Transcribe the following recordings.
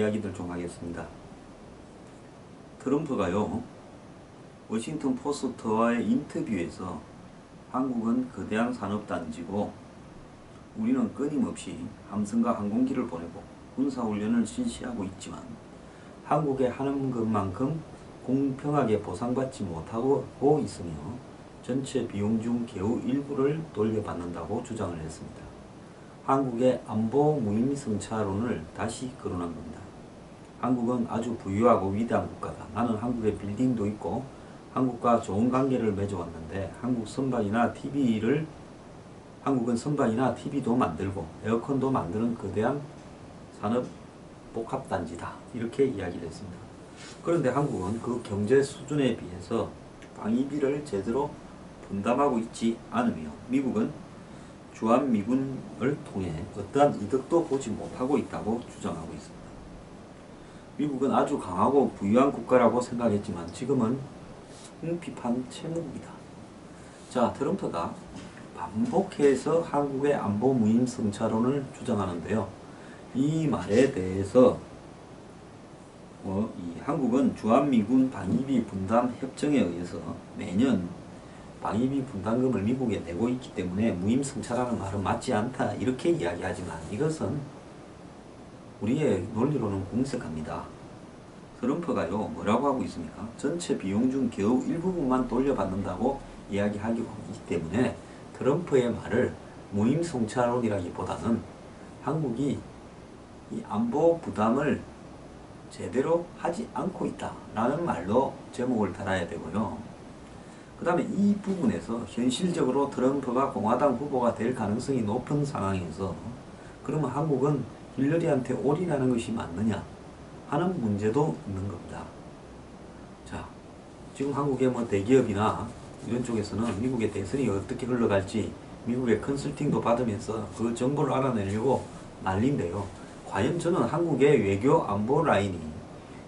이야기들 좀 하겠습니다. 트럼프가요, 워싱턴 포스트와의 인터뷰에서 한국은 거대한 산업단지고 우리는 끊임없이 함선과 항공기를 보내고 군사훈련을 실시하고 있지만 한국에 하는 것만큼 공평하게 보상받지 못하고 있으며 전체 비용 중 겨우 일부를 돌려받는다고 주장을 했습니다. 한국의 안보 무임승차론을 다시 거론한 겁니다. 한국은 아주 부유하고 위대한 국가다. 나는 한국에 빌딩도 있고 한국과 좋은 관계를 맺어왔는데 한국은 선박이나 TV도 만들고 에어컨도 만드는 거대한 산업 복합단지다. 이렇게 이야기를 했습니다. 그런데 한국은 그 경제 수준에 비해서 방위비를 제대로 분담하고 있지 않으며 미국은 주한미군을 통해 어떠한 이득도 보지 못하고 있다고 주장하고 있습니다. 미국은 아주 강하고 부유한 국가라고 생각했지만 지금은 궁핍한 채무입니다. 자, 트럼프가 반복해서 한국의 안보 무임승차론을 주장하는데요. 이 말에 대해서 이 한국은 주한미군 방위비 분담 협정에 의해서 매년 방위비 분담금을 미국에 내고 있기 때문에 무임승차라는 말은 맞지 않다 이렇게 이야기하지만 이것은 우리의 논리로는 궁색합니다. 트럼프가요 뭐라고 하고 있습니까? 전체 비용 중 겨우 일부분만 돌려받는다고 이야기하기 때문에 트럼프의 말을 무임승차론이라기보다는 한국이 이 안보 부담을 제대로 하지 않고 있다라는 말로 제목을 달아야 되고요. 그 다음에 이 부분에서 현실적으로 트럼프가 공화당 후보가 될 가능성이 높은 상황에서 그러면 한국은 힐러리한테 올인하는 것이 맞느냐 하는 문제도 있는 겁니다. 자, 지금 한국의 대기업이나 이런 쪽에서는 미국의 대선이 어떻게 흘러갈지 미국의 컨설팅도 받으면서 그 정보를 알아내려고 난리인데요. 과연 저는 한국의 외교 안보 라인이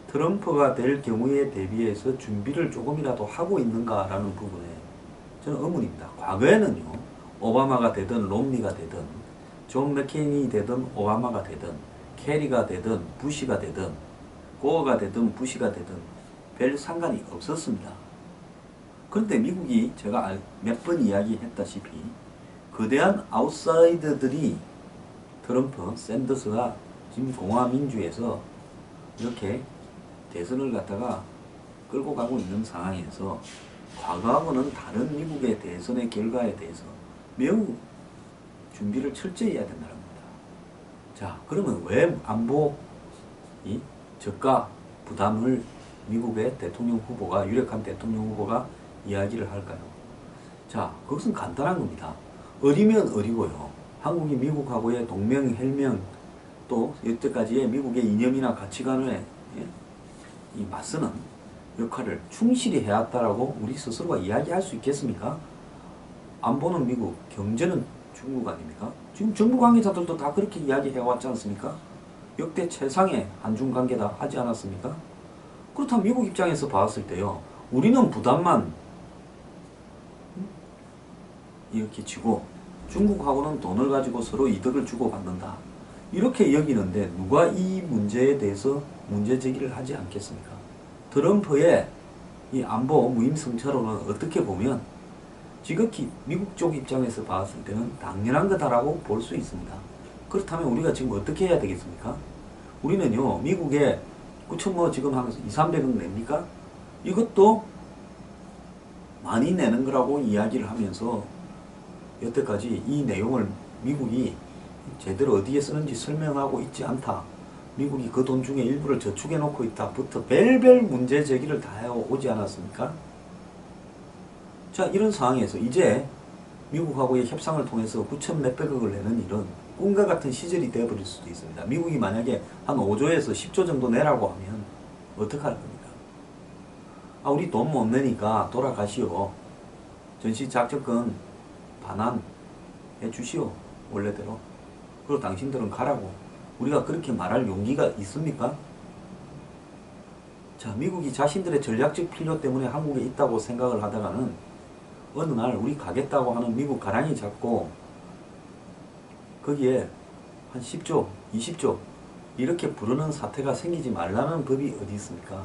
트럼프가 될 경우에 대비해서 준비를 조금이라도 하고 있는가라는 부분에 저는 의문입니다. 과거에는요, 오바마가 되든 롬니가 되든 존 맥케인이 되든 오바마가 되든 캐리가 되든 부시가 되든 고어가 되든 부시가 되든 별 상관이 없었습니다. 그런데 미국이 제가 몇 번 이야기했다시피 거대한 아웃사이더들이 트럼프, 샌더스가 지금 공화민주에서 이렇게 대선을 갖다가 끌고 가고 있는 상황에서 과거하고는 다른 미국의 대선의 결과에 대해서 매우 준비를 철저히 해야 된다는 겁니다. 자, 그러면 왜 안보 저가 부담을 미국의 대통령 후보가, 유력한 대통령 후보가 이야기를 할까요? 자, 그것은 간단한 겁니다. 어리면 어리고요. 한국이 미국하고의 동맹, 혈맹, 또 여태까지의 미국의 이념이나 가치관에 이 맞서는 역할을 충실히 해왔다라고 우리 스스로가 이야기할 수 있겠습니까? 안보는 미국, 경제는 중국 아닙니까? 지금 정부 관계자들도 다 그렇게 이야기해왔지 않습니까? 역대 최상의 한중 관계다 하지 않았습니까? 그렇다면 미국 입장에서 봤을 때요, 우리는 부담만 이렇게 지고 중국하고는 돈을 가지고 서로 이득을 주고받는다. 이렇게 여기는데 누가 이 문제에 대해서 문제 제기를 하지 않겠습니까? 트럼프의 이 안보 무임승차론은 어떻게 보면 지극히 미국 쪽 입장에서 봤을 때는 당연한 거다라고 볼 수 있습니다. 그렇다면 우리가 지금 어떻게 해야 되겠습니까? 우리는요, 미국에 그쵸 지금 한 200~300억 냅니까? 이것도 많이 내는 거라고 이야기를 하면서 여태까지 이 내용을 미국이 제대로 어디에 쓰는지 설명하고 있지 않다. 미국이 그 돈 중에 일부를 저축해 놓고 있다부터 별별 문제 제기를 다 해오지 않았습니까? 자, 이런 상황에서 이제 미국하고의 협상을 통해서 9천 몇백억을 내는 일은 꿈과 같은 시절이 되어버릴 수도 있습니다. 미국이 만약에 한 5조에서 10조 정도 내라고 하면 어떡할 겁니까? 아, 우리 돈 못 내니까 돌아가시오. 전시작전권 반환 해주시오. 원래대로. 그리고 당신들은 가라고. 우리가 그렇게 말할 용기가 있습니까? 자, 미국이 자신들의 전략적 필요 때문에 한국에 있다고 생각을 하다가는 어느 날 우리 가겠다고 하는 미국 가랑이 잡고 거기에 한 10조, 20조 이렇게 부르는 사태가 생기지 말라는 법이 어디 있습니까?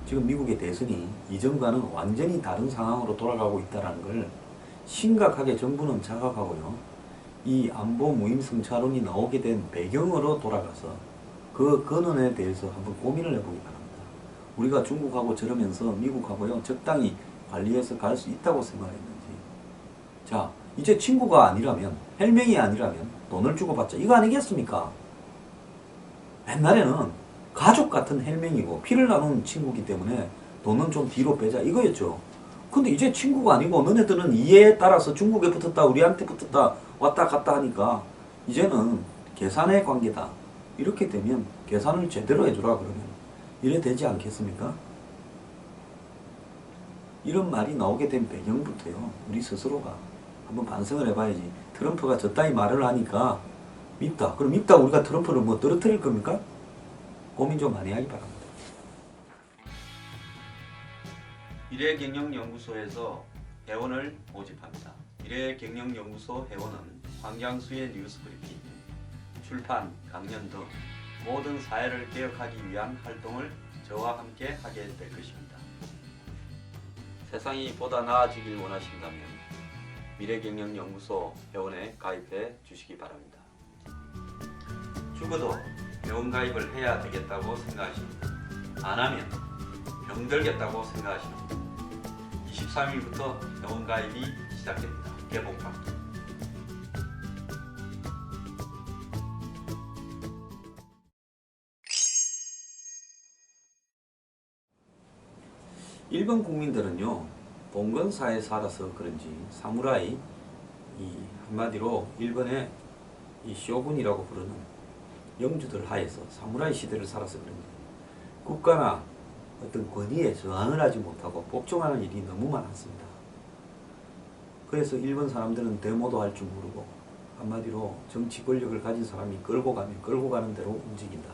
지금 미국의 대선이 이전과는 완전히 다른 상황으로 돌아가고 있다는 걸 심각하게 정부는 자각하고요. 이 안보 무임승차론이 나오게 된 배경으로 돌아가서 그 근원에 대해서 한번 고민을 해보기 바랍니다. 우리가 중국하고 저러면서 미국하고요 적당히 관리해서 갈 수 있다고 생각했는지. 자, 이제 친구가 아니라면, 헬명이 아니라면 돈을 주고받자, 이거 아니겠습니까? 옛날에는 가족 같은 헬명이고 피를 나눈 친구기 때문에 돈은 좀 뒤로 빼자 이거였죠. 근데 이제 친구가 아니고 너네들은 이해에 따라서 중국에 붙었다 우리한테 붙었다 왔다 갔다 하니까 이제는 계산의 관계다. 이렇게 되면 계산을 제대로 해주라 그러면 이래 되지 않겠습니까? 이런 말이 나오게 된 배경부터요, 우리 스스로가 한번 반성을 해봐야지. 트럼프가 저따위 말을 하니까 밉다. 그럼 밉다 우리가 트럼프를 뭐 떨어뜨릴 겁니까? 고민 좀 많이 하기 바랍니다. 미래경영연구소에서 회원을 모집합니다. 미래경영연구소 회원은 황장수의 뉴스브리핑, 출판, 강연 등 모든 사회를 개혁하기 위한 활동을 저와 함께 하게 될 것입니다. 세상이 보다 나아지길 원하신다면 미래경영연구소 회원에 가입해 주시기 바랍니다. 죽어도 회원 가입을 해야 되겠다고 생각하십니다. 안 하면 병들겠다고 생각하십니다. 23일부터 회원 가입이 시작됩니다. 개봉방. 일본 국민들은요, 봉건사에 살아서 그런지 사무라이, 이 한마디로 일본의 이 쇼군이라고 부르는 영주들 하에서 사무라이 시대를 살아서 그런지 국가나 어떤 권위에 저항을 하지 못하고 복종하는 일이 너무 많았습니다. 그래서 일본 사람들은 데모도 할 줄 모르고 한마디로 정치 권력을 가진 사람이 끌고 가면 끌고 가는 대로 움직인다.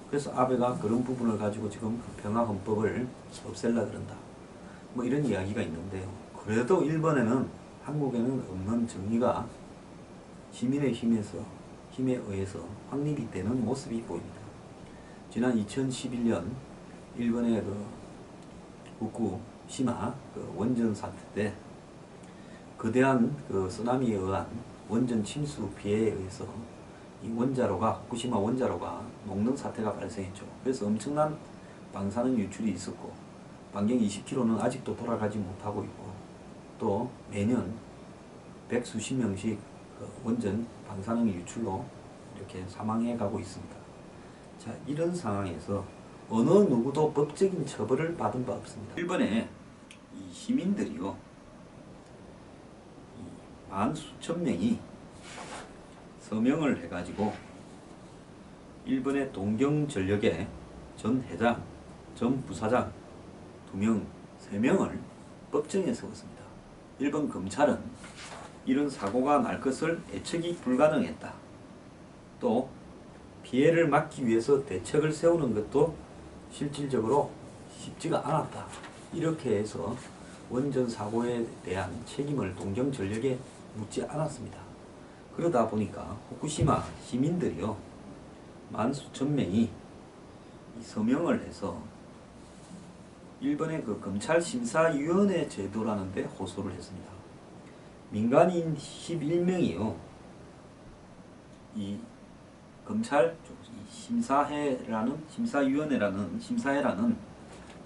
그래서 아베가 그런 부분을 가지고 지금 평화헌법을 없앨라 그런다. 뭐 이런 이야기가 있는데요. 그래도 일본에는 한국에는 없는 정의가 시민의 힘에 의해서 확립이 되는 모습이 보입니다. 지난 2011년 일본의 그 후쿠시마 그 원전 사태 때 거대한 그 쓰나미에 의한 원전 침수 피해에 의해서 이 원자로가 후쿠시마 원자로가 녹는 사태가 발생했죠. 그래서 엄청난 방사능 유출이 있었고 반경 20km는 아직도 돌아가지 못하고 있고 또 매년 백수십 명씩 그 원전 방사능 유출로 이렇게 사망해 가고 있습니다. 자, 이런 상황에서 어느 누구도 법적인 처벌을 받은 바 없습니다. 일본의 이 시민들이요, 만 수천 명이 서명을 해가지고 일본의 동경전력의 전 회장, 전 부사장 2명, 3명을 법정에 세웠습니다. 일본 검찰은 이런 사고가 날 것을 예측이 불가능했다. 또 피해를 막기 위해서 대책을 세우는 것도 실질적으로 쉽지가 않았다. 이렇게 해서 원전 사고에 대한 책임을 동경전력에 묻지 않았습니다. 그러다 보니까 후쿠시마 시민들이요, 만 수천 명이 서명을 해서 일본의 그 검찰심사위원회 제도라는 데 호소를 했습니다. 민간인 11명이요, 이 검찰 심사회라는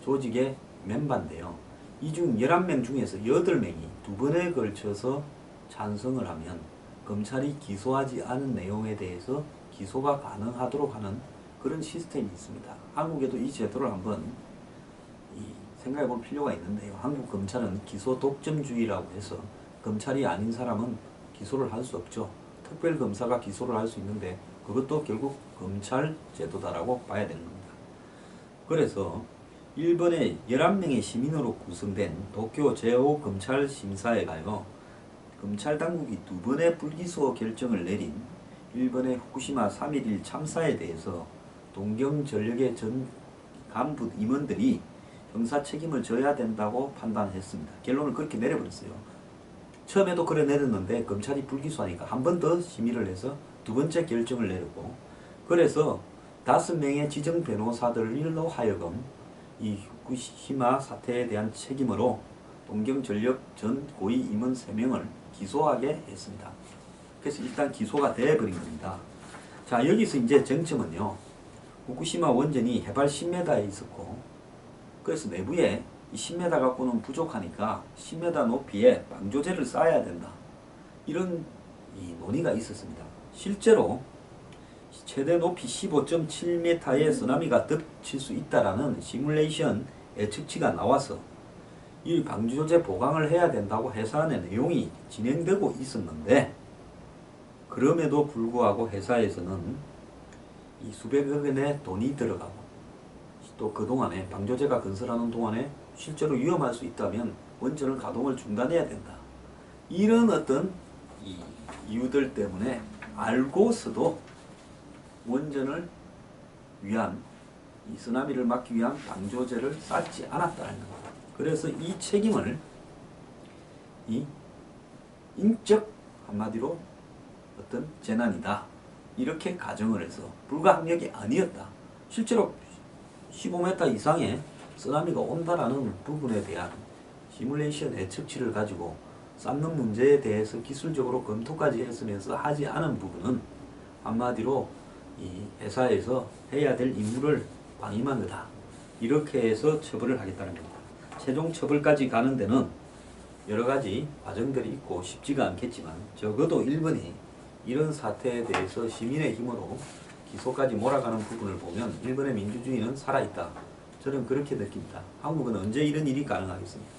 조직의 멤버인데요. 이 중 11명 중에서 8명이 2번에 걸쳐서 찬성을 하면 검찰이 기소하지 않은 내용에 대해서 기소가 가능하도록 하는 그런 시스템이 있습니다. 한국에도 이 제도를 한번 생각해 볼 필요가 있는데요. 한국 검찰은 기소 독점주의라고 해서 검찰이 아닌 사람은 기소를 할 수 없죠. 특별검사가 기소를 할 수 있는데 그것도 결국 검찰 제도다라고 봐야 되는 겁니다. 그래서 일본의 11명의 시민으로 구성된 도쿄 제5검찰심사회가요, 검찰 당국이 2번의 불기소 결정을 내린 일본의 후쿠시마 3.11 참사에 대해서 동경전력의 전 간부 임원들이 형사 책임을 져야 된다고 판단했습니다. 결론을 그렇게 내려버렸어요. 처음에도 그래 내렸는데 검찰이 불기소하니까 한 번 더 심의를 해서 2번째 결정을 내렸고, 그래서 5명의 지정 변호사들로 하여금 이 후쿠시마 사태에 대한 책임으로 동경전력 전 고위 임원 3명을 기소하게 했습니다. 그래서 일단 기소가 되어버린 겁니다. 자, 여기서 이제 쟁점은요. 후쿠시마 원전이 해발 10m에 있었고, 그래서 내부에 이 10m 갖고는 부족하니까 10m 높이에 방조제를 쌓아야 된다. 이런 이 논의가 있었습니다. 실제로 최대 높이 15.7m의 쓰나미가 덮칠 수 있다라는 시뮬레이션 예측치가 나와서 이 방조제 보강을 해야 된다고 회사안의 내용이 진행되고 있었는데, 그럼에도 불구하고 회사에서는 이 수백억 원의 돈이 들어가고 또 그동안에 방조제가 건설하는 동안에 실제로 위험할 수 있다면 원전을 가동을 중단해야 된다. 이런 어떤 이 이유들 때문에 알고서도 원전을 위한 이 쓰나미를 막기 위한 방조제를 쌓지 않았다는 겁니다. 그래서 이 책임을 이 인적 한마디로 어떤 재난이다 이렇게 가정을 해서 불가항력이 아니었다. 실제로 15m 이상의 쓰나미가 온다라는 부분에 대한 시뮬레이션 예측치를 가지고 쌓는 문제에 대해서 기술적으로 검토까지 했으면서 하지 않은 부분은 한마디로 이 회사에서 해야 될 임무를 방임한 거다. 이렇게 해서 처벌을 하겠다는 겁니다. 최종 처벌까지 가는 데는 여러 가지 과정들이 있고 쉽지가 않겠지만 적어도 일본이 이런 사태에 대해서 시민의 힘으로 기소까지 몰아가는 부분을 보면 일본의 민주주의는 살아있다. 저는 그렇게 느낍니다. 한국은 언제 이런 일이 가능하겠습니까?